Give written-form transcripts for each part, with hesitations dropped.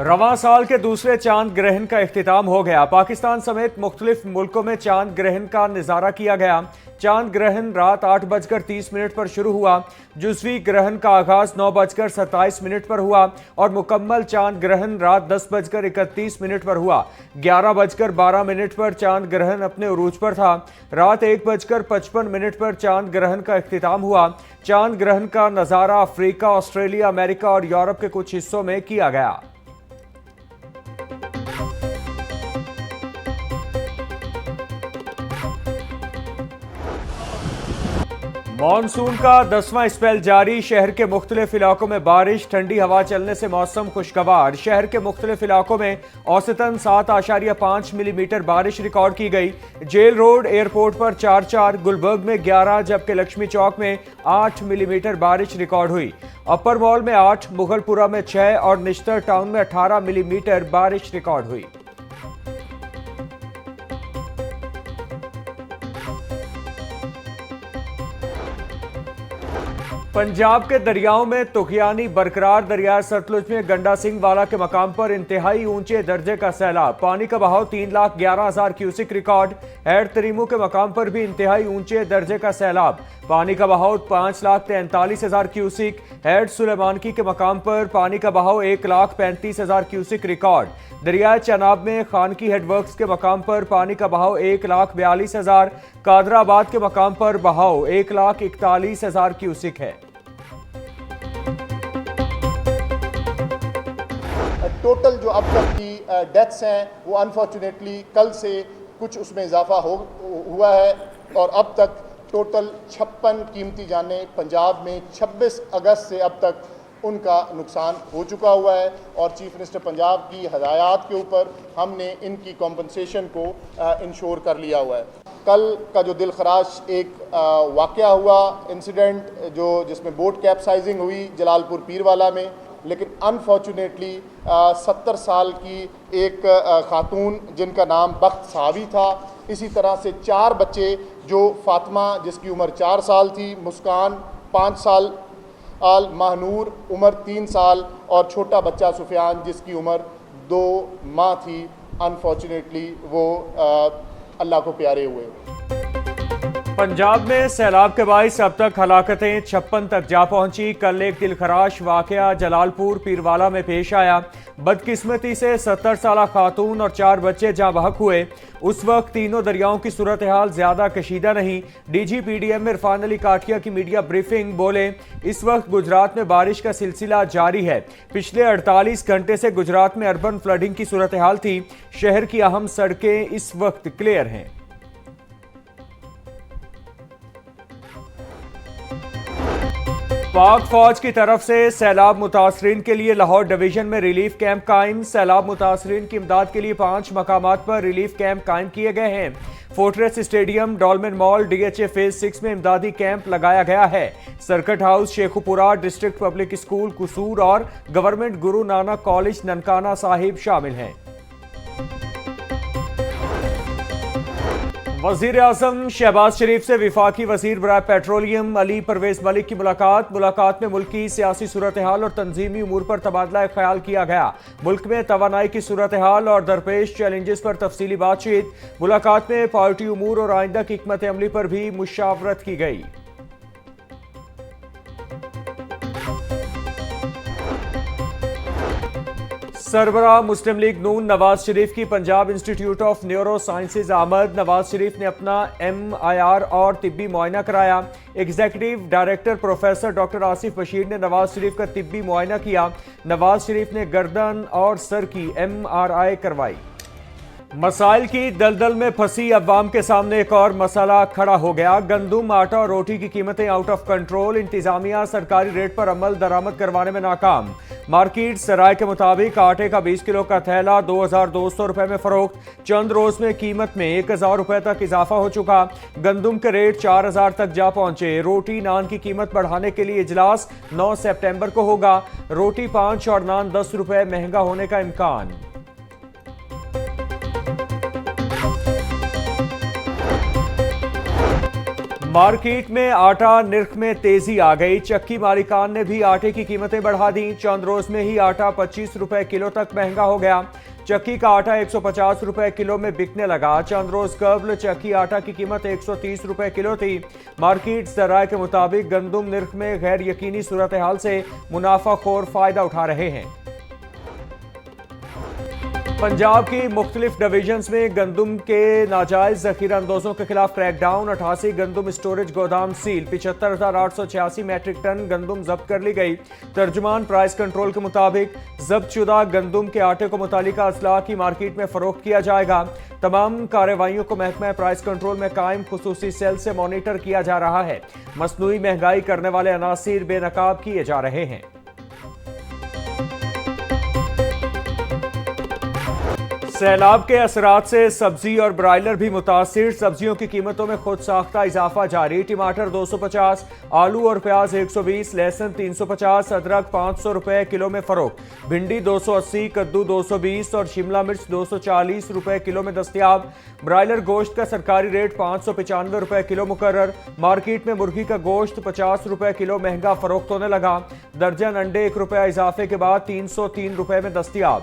रवां साल के दूसरे चांद ग्रहण का इख्तिताम हो गया। पाकिस्तान समेत मुख्तलिफ मुल्कों में चांद ग्रहण का नजारा किया गया। चांद ग्रहण रात 8:30 पर शुरू हुआ। जुज़वी ग्रहण का आगाज 9:27 पर हुआ और मुकम्मल चांद ग्रहण रात 10:31 पर हुआ। 11:12 पर चांद ग्रहण अपने उरूज पर था। रात 1:55 पर चांद ग्रहण का इख्तिताम हुआ। चांद ग्रहण का नजारा अफ्रीका, ऑस्ट्रेलिया, अमेरिका और यूरोप के कुछ हिस्सों में किया गया। मॉनसून का 10वां स्पेल जारी। शहर के मुख्तलिफ इलाकों में बारिश, ठंडी हवा चलने से मौसम खुशगवार। शहर के मुख्तलिफ इलाकों में औसतन 7.5 मिलीमीटर बारिश रिकॉर्ड की गई। जेल रोड एयरपोर्ट पर 4, गुलबर्ग में 11 जबकि लक्ष्मी चौक में 8 मिलीमीटर बारिश रिकॉर्ड हुई। अपर मॉल में 8, मुगलपुरा में 6 और निश्तर टाउन में 18 मिलीमीटर बारिश रिकॉर्ड हुई। पंजाब के दरियाओं में तुगयानी बरकरार। दरिया सतलुज में गंडा सिंह वाला के मकाम पर इंतहाई ऊंचे दर्जे का सैलाब। पानी का बहाव 3,11,000 क्यूसिक रिकॉर्ड। हेड तरीमू के मकाम पर भी इंतहाई ऊंचे दर्जे का सैलाब। पानी का बहाव 5,43,000 क्यूसिक। हेड सुलेमानकी के मकाम पर पानी का बहाव 1,35,000 क्यूसिक रिकॉर्ड। दरिया चनाब में खानकी हेडवर्क्स के मकाम पर पानी का बहाव 1,42,000। कादराबाद के मकाम पर बहाव 1,41,000 क्यूसिक है। टोटल जो अब तक की डेथ्स हैं वो अनफॉर्चुनेटली कल से कुछ उसमें इजाफा हुआ है और अब तक टोटल 56 कीमती जानें पंजाब में 26 अगस्त से अब तक उनका नुकसान हो चुका हुआ है और चीफ मिनिस्टर पंजाब की हदायत के ऊपर हमने इनकी कॉम्पनसेशन को इंश्योर कर लिया हुआ है। कल का जो दिलखराश एक वाक़या हुआ इंसिडेंट जिसमें बोट कैप्साइजिंग हुई जलालपुर पीरवाला में, लेकिन अनफॉर्चुनेटली 70 साल की एक खातून जिनका नाम बख्त साहबी था, इसी तरह से 4 बच्चे जो फातिमा जिसकी उम्र 4 साल थी, मुस्कान 5 साल, महनूर उम्र 3 साल और छोटा बच्चा सुफियान जिसकी उम्र 2 माह थी, अनफॉर्चुनेटली वो अल्लाह को प्यारे हुए। पंजाब में सैलाब के बाइस अब तक हलाकतें 56 तक जा पहुंची। कल एक दिलखराश वाकया जलालपुर पीरवाला में पेश आया। बदकिस्मती से 70 साला खातून और 4 बच्चे जहां बहक हुए। उस वक्त तीनों दरियाओं की सूरत हाल ज्यादा कशीदा नहीं। DGPDM इरफान अली काठिया की मीडिया ब्रीफिंग बोले, इस वक्त गुजरात में बारिश का सिलसिला जारी है। पिछले 48 घंटे से गुजरात में अर्बन फ्लडिंग की सूरत हाल थी। शहर की अहम सड़कें इस वक्त क्लियर हैं। पाक फौज की तरफ से सैलाब मुतासरीन के लिए लाहौर डिवीजन में रिलीफ कैंप कायम। सैलाब मुतासरीन की इमदाद के लिए 5 मकामात पर रिलीफ कैंप कायम किए गए हैं। Fortress stadium, Dolmen mall, DHA phase 6 में इमदादी कैंप लगाया गया है। Circuit house, Sheikhupura, district public school Kasur और गवर्नमेंट गुरु नानक कॉलेज ननकाना साहिब शामिल हैं। वजीर आजम शहबाज शरीफ से विफाकी वजीर बराए पेट्रोलियम अली परवेज मलिक की मुलाकात में मुल्की सियासी सूरत हाल और तंजीमी उमूर पर तबादला ख्याल किया गया। मुल्क में तवानाई की सूरत हाल और दरपेश चैलेंजेस पर तफसीली बातचीत। मुलाकात में पार्टी उमूर और आइंदा की हिकमत अमली पर भी मुशावरत की गई। सरबराह मुस्लिम लीग नून नवाज शरीफ की Punjab institute of neuro sciences आमद। नवाज शरीफ ने अपना MIR और तिब्बी मुआयना कराया। Executive director professor doctor Asif Bashir ने नवाज शरीफ का तिब्बी मुआयना किया। नवाज शरीफ ने गर्दन और सर की MRI करवाई। मसाइल की दलदल में फंसी अवाम के सामने एक और मसला खड़ा हो गया। गंदुम, आटा और रोटी की कीमतें आउट ऑफ कंट्रोल। इंतजामिया सरकारी रेट पर अमल दरामद करवाने में नाकाम। मार्केट सराय के मुताबिक आटे का 20 किलो का थैला 2,200 रुपए में फरोख्त। चंद रोज में कीमत में 1,000 रुपए तक इजाफा हो चुका। गंदुम के रेट 4,000 तक जा पहुंचे। रोटी नान की कीमत बढ़ाने के लिए इजलास 9 सितंबर को होगा। रोटी 5 और नान 10 रुपए महंगा होने का इम्कान। मार्केट में आटा निर्ख में तेजी आ गई। चक्की मालिकान ने भी आटे की कीमतें बढ़ा दी। चंद रोज में ही आटा 25 रुपए किलो तक महंगा हो गया। चक्की का आटा 150 रुपए किलो में बिकने लगा। चंद रोज कबल चक्की आटा की कीमत 130 रुपए किलो थी। मार्केट जराये के मुताबिक गंदुम निर्ख में गैर यकीनी सूरत हाल से मुनाफाखोर फायदा उठा रहे हैं। पंजाब की मुख्तलिफ डिवीजन्स में गंदुम के नाजायज जखीरा अंदोजों के खिलाफ क्रैकडाउन। 88 गंदुम स्टोरेज गोदाम सील। 75,886 मैट्रिक टन गंदुम जब्त कर ली गई। तर्जुमान प्राइस कंट्रोल के मुताबिक जब्तशुदा गंदुम के आटे को मुतालिका अजला की मार्केट में फरोख्त किया जाएगा। तमाम कार्रवाइयों को महकमा प्राइस कंट्रोल में कायम खुसूसी सेल से मॉनिटर किया जा रहा है। मसनूई महंगाई करने वाले अनासिर बेनकाब किए जा रहे हैं। सैलाब के असरात से सब्जी और ब्रायलर भी मुतासिर। सब्जियों की कीमतों में खुद साख्ता इजाफा जारी। टमाटर 250, आलू और प्याज 120, लहसुन 350, अदरक 500 रुपए किलो में फरोख्त। भिंडी 280, कद्दू 220 और शिमला मिर्च 240 रुपए किलो में दस्तयाब। ब्रायलर गोश्त का सरकारी रेट 595 रुपए किलो मुकर्रर। मार्केट में मुर्गी का गोश्त 50 रुपए किलो महंगा फरोख्त होने लगा। दर्जन अंडे 1 रुपया इजाफे के बाद 303 रुपए में दस्तयाब।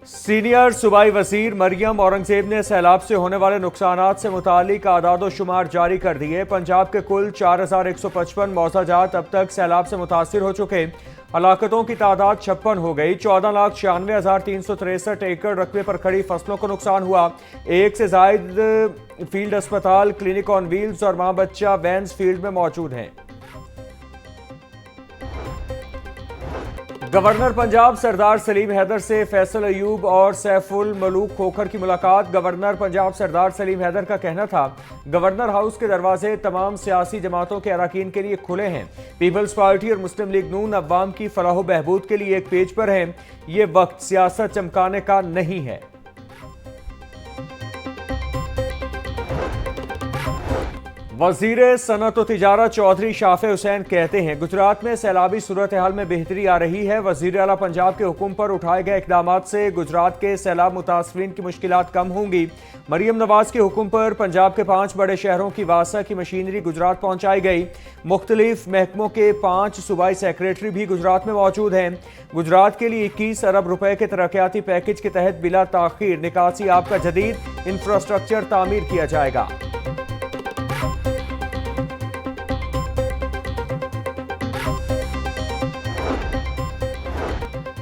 सीनियर सूबाई वजीर मरियम औरंगजेब ने सैलाब से होने वाले नुकसानात से मुतालिक आदाद शुमार जारी कर दिए। पंजाब के कुल 4155 मौजाजात अब तक सैलाब से मुतासिर हो चुके। हलाकतों की तादाद 56 हो गई। 14,96,363 एकड़ रकबे पर खड़ी फसलों को नुकसान हुआ। एक से जायद फील्ड अस्पताल, क्लिनिक ऑन व्हील्स और मां बच्चा वैन्स फील्ड में मौजूद हैं। गवर्नर पंजाब सरदार सलीम हैदर से फैसल अयूब और सैफुल मलूक खोखर की मुलाकात। गवर्नर पंजाब सरदार सलीम हैदर का कहना था, गवर्नर हाउस के दरवाजे तमाम सियासी जमातों के अरकान के लिए खुले हैं। पीपल्स पार्टी और मुस्लिम लीग नून अवाम की फलाह बहबूद के लिए एक पेज पर हैं। ये वक्त सियासत चमकाने का नहीं है। वजीर सनत और तिजारत चौधरी शाफे हुसैन कहते हैं, गुजरात में सैलाबी सूरत हाल में बेहतरी आ रही है। वजीर आला पंजाब के हुक्म पर उठाए गए इकदाम से गुजरात के सैलाब मुतासरीन की मुश्किलात कम होंगी। मरियम नवाज के हुक्म पर पंजाब के 5 बड़े शहरों की वासा की मशीनरी गुजरात पहुंचाई गई। मुख्तलिफ महकमों के 5 सूबाई सेक्रेटरी भी गुजरात में मौजूद हैं। गुजरात के लिए 21 अरब रुपए के तरक्याती पैकेज के तहत बिला ताखीर निकासी आब का जदीद इंफ्रास्ट्रक्चर तामीर किया जाएगा।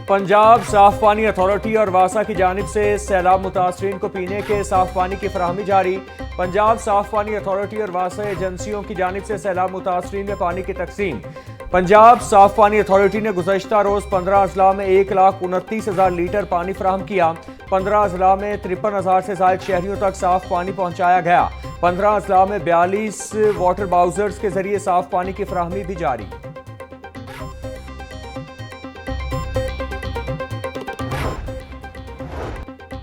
पंजाब साफ पानी अथॉरिटी और वासा की जानिब से सैलाब मुतासरीन को पीने के साफ पानी की फराहमी जारी। पंजाब साफ पानी अथॉरिटी और वासा एजेंसियों की जानिब से सैलाब मुतासरीन में पानी की तकसीम। पंजाब साफ पानी अथॉरिटी ने गुज़श्ता रोज 15 अजला में 1,29,000 लीटर पानी फराहम किया। 15 अजला में 53,000 से ज्यादा शहरियों तक साफ पानी पहुंचाया गया। 15 अजला में 42 वाटर बाउजर्स के जरिए साफ पानी की फराहमी भी जारी।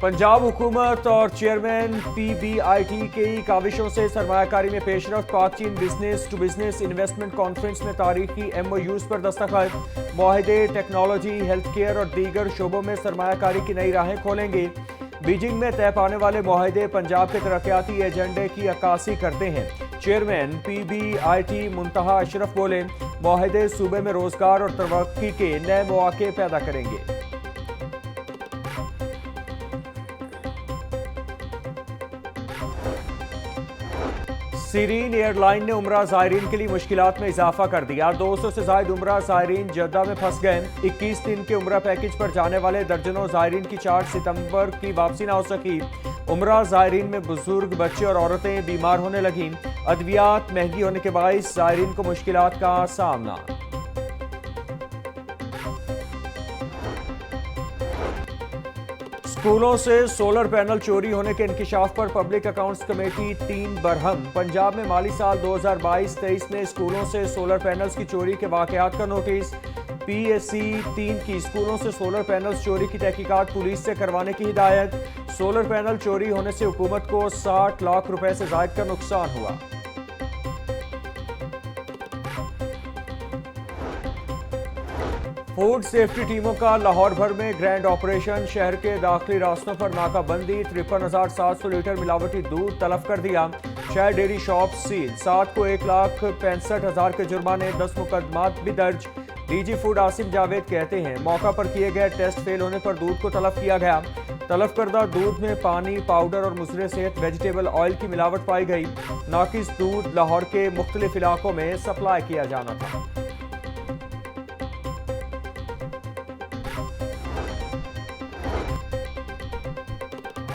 पंजाब हुकूमत और चेयरमैन PBIT की काविशों से सरमायाकारी में पेशरफ्त। पाक चीन business to business investment conference में तारीखी MOUs पर दस्तखत। मुआहदे टेक्नोलॉजी, हेल्थ केयर और दीगर शोबों में सरमायाकारी की नई राहें खोलेंगे। बीजिंग में तय पाने वाले मुआहदे पंजाब के तरक्याती एजेंडे की अक्कासी करते हैं। चेयरमैन PBIT मुंतहा अशरफ बोले, मुआहदे सूबे में रोजगार और तरक्की के नए मौके पैदा करेंगे। सीरीन एयरलाइन ने उमरा ज़ायरीन के लिए मुश्किलात में इजाफा कर दिया। 200 से ज्यादा उमरा ज़ायरीन जद्दा में फंस गए। 21 दिन के उमरा पैकेज पर जाने वाले दर्जनों ज़ायरीन की 4 सितंबर की वापसी ना हो सकी। उमरा ज़ायरीन में बुजुर्ग, बच्चे और औरतें बीमार होने लगीं। अद्वियात महंगी होने के बाइस ज़ायरीन को मुश्किलात का सामना। स्कूलों से सोलर पैनल चोरी होने के इंकिशाफ पर public accounts committee 3 Barham. Punjab में माली साल 2022-23 में स्कूलों से सोलर पैनल्स की चोरी के वाकयात का नोटिस। PSC 3 की स्कूलों से सोलर पैनल्स चोरी की तहकीकात पुलिस से करवाने की हिदायत। सोलर पैनल चोरी होने से हुकूमत को 60 लाख रुपए से ज्यादा का नुकसान हुआ। फूड सेफ्टी टीमों का लाहौर भर में ग्रैंड ऑपरेशन। शहर के दाखिली रास्तों पर नाकाबंदी। 53,700 लीटर मिलावटी दूध तलब कर दिया। 6 डेयरी शॉप सील। 7 को 1,65,000 के जुर्माने। 10 मुकदमात भी दर्ज। डीजी फूड आसिम जावेद कहते हैं मौका पर किए गए टेस्ट फेल होने पर दूध को तलब किया गया। तलब करदा दूध में पानी, पाउडर और मुसरे सहित वेजिटेबल ऑयल की मिलावट पाई गई। नाकिस दूध लाहौर के मुख्तलिफ इलाकों में सप्लाई किया जाना था।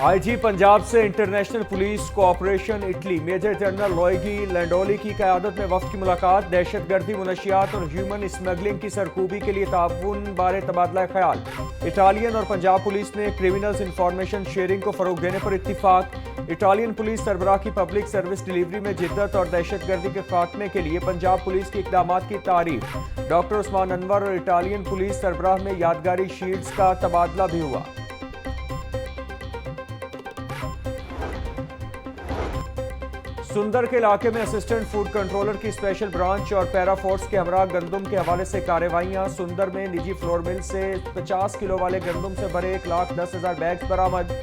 आईजी पंजाब से international police cooperation Italy major general Luigi Landoli की क़यादत में वफ्द की मुलाकात। दहशतगर्दी, मुनशियात और ह्यूमन स्मगलिंग की सरकूबी के लिए ताउन बारे तबादला ख्याल। इटालियन और पंजाब पुलिस ने क्रिमिनल्स इंफॉर्मेशन शेयरिंग को फरोग देने पर इत्तिफाक। इटालियन पुलिस सरबराह की पब्लिक सर्विस डिलीवरी में जिद्दत और दहशतगर्दी के खात्मे के लिए पंजाब पुलिस के इक़दामात की तारीफ। डॉक्टर उस्मान अनवर और इटालियन पुलिस सरबराह में यादगारी शील्ड्स का तबादला भी हुआ। सुंदर के इलाके में असिस्टेंट फूड कंट्रोलर की स्पेशल ब्रांच और पैरा फोर्स के हमरा गंदम के हवाले से कार्रवाइयां। सुंदर में निजी फ्लोर मिल से 50 किलो वाले गंदम से भरे 1,10,000 बैग्स बरामद।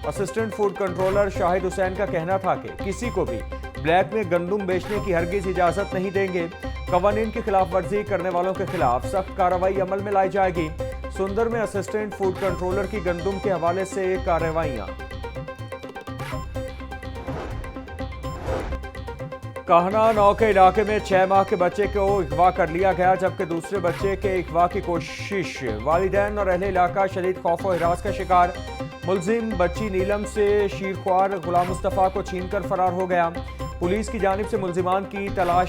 Assistant food controller Shahid Hussain का कहना था कि किसी को भी ब्लैक में गंदम बेचने की हरगिज इजाजत नहीं देंगे। कवानीन की खिलाफ वर्जी करने वालों के खिलाफ सख्त कार्रवाई अमल में लाई जाएगी। सुंदर में असिस्टेंट फूड कंट्रोलर की गंदम के हवाले से कार्रवाइयां। काहना 9 के इलाके में 6 माह के बच्चे को अगवा कर लिया गया, जबकि दूसरे बच्चे के अगवा की कोशिश। वालिदैन और अहले इलाका शदीद खौफ और हिरास का शिकार। मुलजिम बच्ची नीलम से शीरख्वार गुलाम मुस्तफ़ा को छीनकर फरार हो गया। पुलिस की जानिब से मुलजिमान की तलाश।